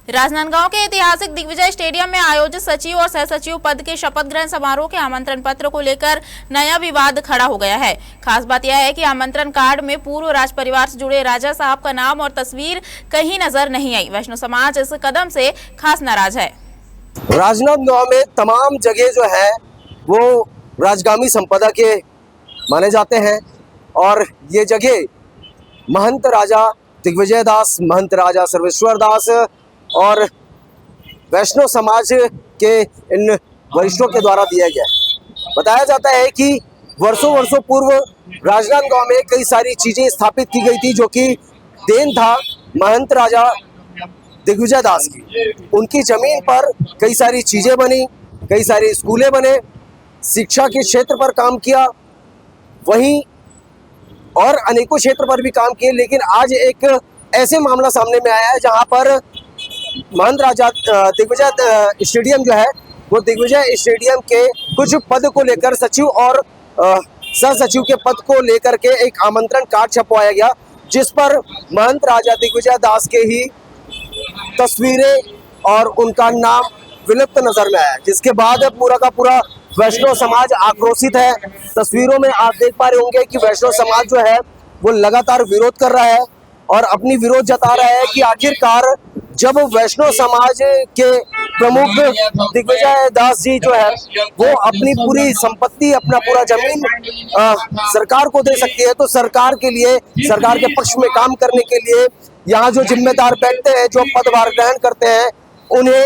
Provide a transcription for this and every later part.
राजनांदगांव के ऐतिहासिक दिग्विजय स्टेडियम में आयोजित सचिव और सह सचिव पद के शपथ ग्रहण समारोह के आमंत्रण पत्र को लेकर नया विवाद खड़ा हो गया है। खास बात यह है कि आमंत्रण कार्ड में पूर्व राज परिवार से जुड़े राजा साहब का नाम और तस्वीर कहीं नजर नहीं आई। वैष्णव समाज इस कदम से खास नाराज है। राजनांदगांव में तमाम जगह जो है वो राजगामी संपदा के माने जाते हैं और ये जगह महंत राजा दिग्विजय दास, महंत राजा सर्वेश्वर दास और वैष्णव समाज के इन वरिष्ठों के द्वारा दिया गया है। बताया जाता है कि वर्षों पूर्व राजनांदगांव में कई सारी चीजें स्थापित की गई थी जो कि देन था महंत राजा दिग्विजय दास की। उनकी जमीन पर कई सारी चीजें बनी, कई सारी स्कूलें बने, शिक्षा के क्षेत्र पर काम किया, वहीं और अनेकों क्षेत्र पर भी काम किए। लेकिन आज एक ऐसे मामला सामने में आया है जहां पर महंत राजा दिग्विजय स्टेडियम जो है वो दिग्विजय स्टेडियम के कुछ पद को लेकर सचिव और सह सचिव के पद को लेकर के एक आमंत्रण कार्ड छपवाया गया, जिस पर महंत राजा दिग्विजय दास के ही तस्वीरें और उनका नाम विलुप्त नजर में आया, जिसके बाद पूरा का पूरा वैष्णव समाज आक्रोशित है। तस्वीरों में आप देख पा रहे होंगे कि वैष्णव समाज जो है वो लगातार विरोध कर रहा है और अपनी विरोध जता रहा है कि आखिरकार जब वैष्णव समाज के प्रमुख दिग्विजय दास जी जो है वो अपनी पूरी संपत्ति, अपना पूरा जमीन सरकार को दे सकती है, तो सरकार के लिए, सरकार के पक्ष में काम करने के लिए यहाँ जो जिम्मेदार बैठते हैं, जो पदभार ग्रहण करते हैं, उन्हें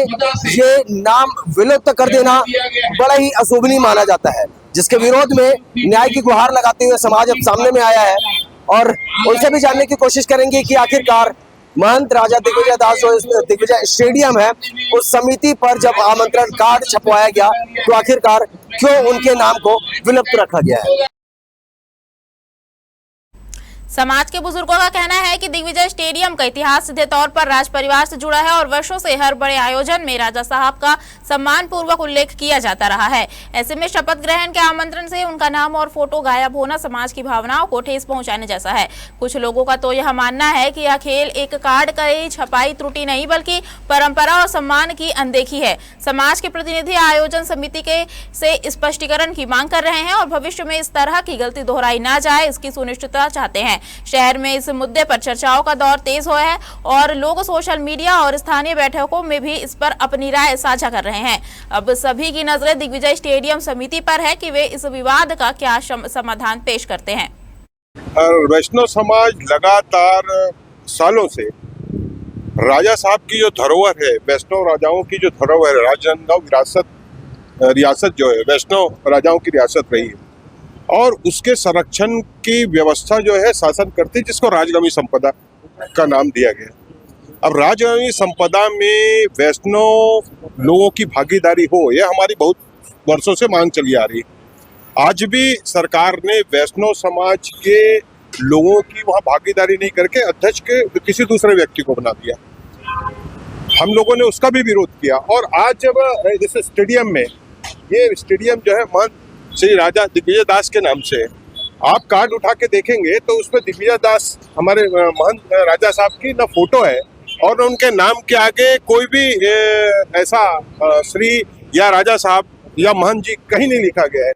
ये नाम विलुप्त कर देना बड़ा ही अशोभनीय माना जाता है, जिसके विरोध में न्याय की गुहार लगाते हुए समाज अब सामने में आया है। और उनसे भी जानने की कोशिश करेंगे कि आखिरकार महंत राजा दिग्विजय दास जो दिग्विजय स्टेडियम है उस समिति पर जब आमंत्रण कार्ड छपवाया गया तो आखिरकार क्यों उनके नाम को विलुप्त रखा गया है। समाज के बुजुर्गों का कहना है कि दिग्विजय स्टेडियम का इतिहास सीधे तौर पर राज परिवार से जुड़ा है और वर्षों से हर बड़े आयोजन में राजा साहब का सम्मान पूर्वक उल्लेख किया जाता रहा है। ऐसे में शपथ ग्रहण के आमंत्रण से उनका नाम और फोटो गायब होना समाज की भावनाओं को ठेस पहुंचाने जैसा है। कुछ लोगों का तो यह मानना है कि यह खेल एक कार्ड का ही छपाई त्रुटि नहीं बल्कि परंपरा और सम्मान की अनदेखी है। समाज के प्रतिनिधि आयोजन समिति के से स्पष्टीकरण की मांग कर रहे हैं और भविष्य में इस तरह की गलती दोहराई ना जाए इसकी सुनिश्चितता चाहते हैं। शहर में इस मुद्दे पर चर्चाओं का दौर तेज हुआ है और लोग सोशल मीडिया और स्थानीय बैठकों में भी इस पर अपनी राय साझा कर रहे हैं। अब सभी की नजरें दिग्विजय स्टेडियम समिति पर है कि वे इस विवाद का क्या समाधान पेश करते हैं। वैष्णव समाज लगातार सालों से राजा साहब की जो धरोहर है, वैष्णव राजाओं की जो धरोहर है, राजनांदगांव रियासत जो है वैष्णव राजाओं की रियासत रही है और उसके संरक्षण की व्यवस्था जो है शासन करती, जिसको राजगामी संपदा का नाम दिया गया। अब राजगामी संपदा में वैष्णव लोगों की भागीदारी हो, यह हमारी बहुत वर्षों से मांग चली आ रही है। आज भी सरकार ने वैष्णव समाज के लोगों की वहाँ भागीदारी नहीं करके अध्यक्ष के किसी दूसरे व्यक्ति को बना दिया। हम लोगों ने उसका भी विरोध किया और आज जब जैसे स्टेडियम में, ये स्टेडियम जो है महंत श्री राजा दिग्विजय दास के नाम से, आप कार्ड उठा के देखेंगे तो उसमें दिग्विजय दास हमारे महंत राजा साहब की ना फोटो है और उनके नाम के आगे कोई भी ऐसा श्री या राजा साहब या महंत जी कहीं नहीं लिखा गया है।